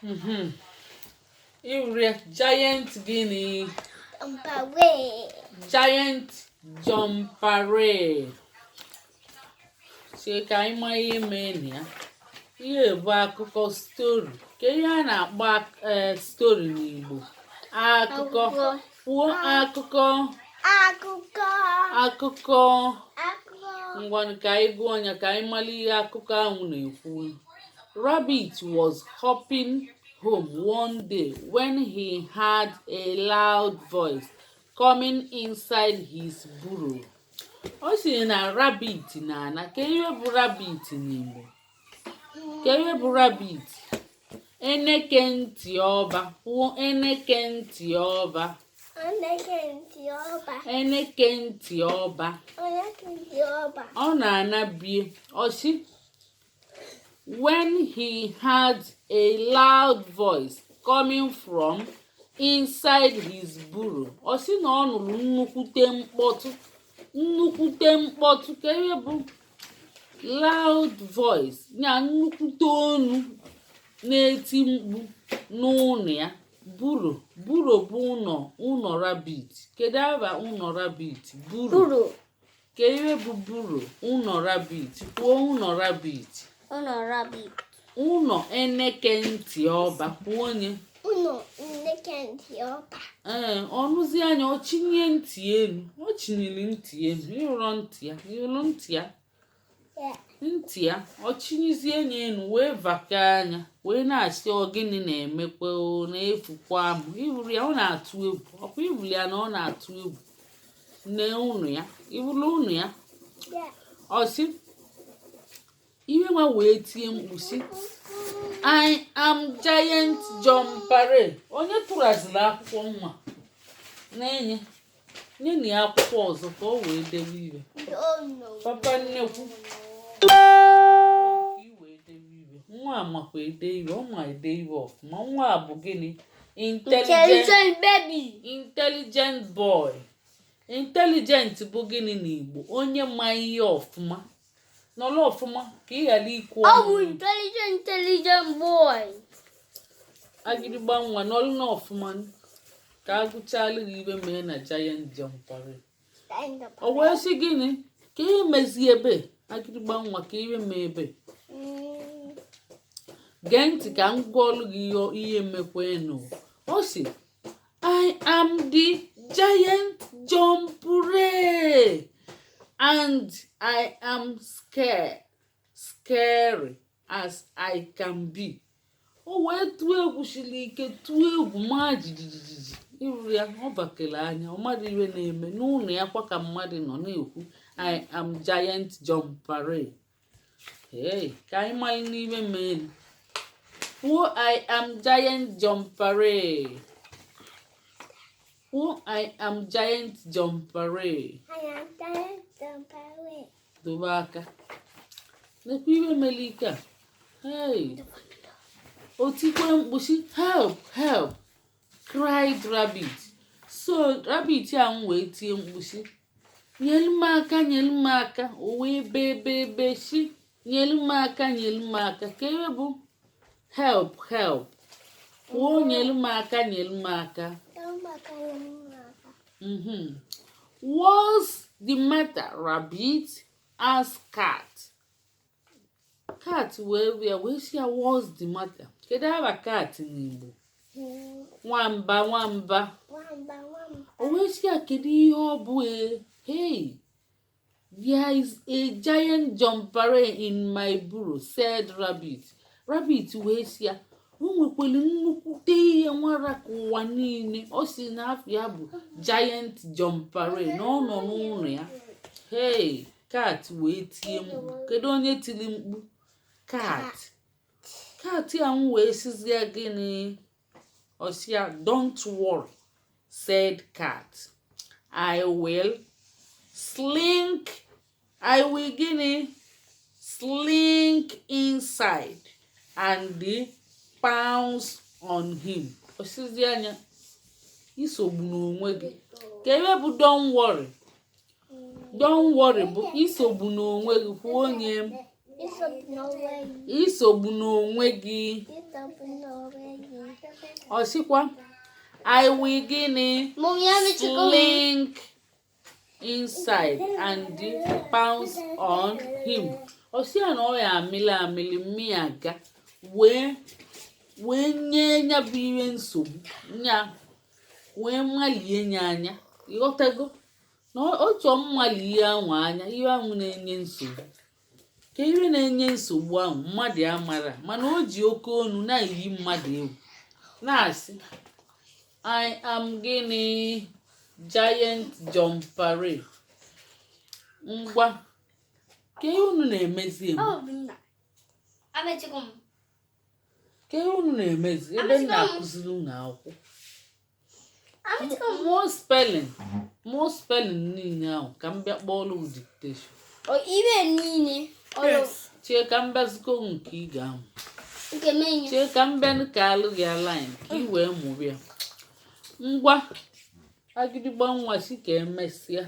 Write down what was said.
Mhm. Ire giant guinea. Giant jumpere. Che ka anyị maa ihe mee na ya. Ihe bụ akụkọ stori. Ka ihe a na-akpọ stori n'Igbo. Akụkọ. Kwuo akụkọ. Akụkọ. Ngwanụ ka anyị gụọ ya ka anyị mara ihe akụkọ ahụ na-ekwu. Rabbit was hopping home one day when he heard a loud voice coming inside his burrow. Ọ sị na rabbit na-ana. Ka ihe bụ rabbit n'Igbo? Ka ihe bụ rabbit? Eneke ntị ọba. Kwuo eneke ntị ọba. Eneke ntị ọba. Ọ na-ana bie. Ọ sị when he heard a loud voice coming from inside his burrow. Ọ sị na ọ nụrụ nnukwute mkpọtụ. Nnukwute mkpọtụ. Ka ihe bụ loud voice? Ya nnukwute onu na-eti mkpu n'ụlọ ya. Burrow. Burrow bụ ụlọ rabbit. Kedu aba ụlọ rabbit? Burrow. Ka ihe bụ burrow? Ụlọ rabbit. Kwuo ụlọ rabbit. Ụlọ rabbit. Ụlọ eneke ntị ọba. Kwuo onye. Ụlọ eneke ntị ọba. Ọnụzi anya ọ chinye ntị elu. Ọ chinyere ntị elu. Ịhụrụ ntị ya. Ịhụrụ ntị ya. Ntị ya ọ chinyezie anya elu wee vaka anya wee na-asị ọ gịnị na-emekwa na-efukwa amụ. Ịhụrụ ya ọ na-atụ egwu. Ọkwa ịhụrụ ya na ọ na-atụ egwu na ụnụ ya. Ịhụrụ ụnụ ya. Ọ sị iwe nwa wee tie mkpu sị I am giant jumpere. Onye tụraziri akwụkwọ nwa na-enye nye na ya akwụkwọ ọzọ ka ọ wee debe iwe. Papa nnekwu iwe debe iwe. Nwa amakwa ede iwe. Ọ ma ede iwe ọfụma. Nwa a bụ gịnị? Intelligent baby. Intelligent boy. Intelligent bụ gịnị n'Igbo? Onye ma ihe ọfụma. Nọrọ ọfụma ka ị ghara ikwu Ọ bụ intelligent boy. Agịrịgba nwa nọrọ n'ọfụma ka agụchala gị ibe mee na giant jumpere. O wee sị gịnị? Ka ihe mezi ebe agịrịgba nwa ka ihe mee ebe. Gee ntị ka m gụọlụ gị ihe mekwenụ. Ọ sị I am the giant jumpere. And I am scary as I can be. O wee tụọ egwu siri ike tụọ egwu maa jijiji. Ịhụrụ ya ọ bakere anya ọ mmadụ iwe na-eme n'ụlọ ya kwa ka mmadụ nọ na-ekwu I am giant jumpere. Hey, ka anyị mara n'ibe mmeri. Kwuo I am giant jumpere. Kwuo I am giant jumpere. Dobe aka. Lekwa iwe mere ike a. Hey. O tikwe mkpu sị help help cried rabbit. So rabbit ahụ wee tie mkpu sị nyelu m aka nyelu m aka. O wee bee sị nyelu m aka nyelu m aka. Ka ebe bụ help help. Kwuo nyelu m aka nyelu m aka. What's the matter, rabbit? Asked cat. Cat wee sị ya what's the matter? Kedu aba cat n'Igbo? Nwamba nwamba. O wee sị ya kedu ihe ọ bụ? Hey, there is a giant jumpere in my burrow, said rabbit. Rabbit wee sị ya o nwekwara nnukwute ihe nwara ka ụwa niile. Ọ sị na afọ ya bụ giant jumpere na ọ nọ n'ụlọ ya. Hey, cat wee tie mkpu. Kedu onye tiri mkpu? Cat. Cat ya wee sizie gịnị? Ọ sị ya don't worry, said cat. I will gịnị? Slink inside and pounce on him. Ọ sịzie anya isogbu n'onwe gị. Ka ebe bụ don't worry bụ isogbu n'onwe gị. Kwuo onye Isogbu n'onwe gị. Ọsịkwa I will gịnị slink inside and pounce on him. Ọsịa na ọ ya amịlị mmiri aga wee nye ya bụ ihe nsogbu nya wee malie nya anya. Ịghọtago na otu mmali ihe ahụ anya ihe ahụ na-enye nsogbu ka ihe na-enye nsogbu ahụ mmadụ amara mana o ji oke onu na-eyi mmadụ egwu na-asị I am gịnị giant jumpere. Ngwa ka ihe unu na-emezi ka ihe unu na-emezi ebe m na-akụziri unu akwụkwọ more spelling niile ahụ ka m bịa kpọọrọ dictation. Ibe niile chee ka m bịazikọ nke ị ga-amụ chee ka m bịa ka alụ gị line ka ị wee mụrụ ya. Ngwa agịdịgba nwa si ka emesịa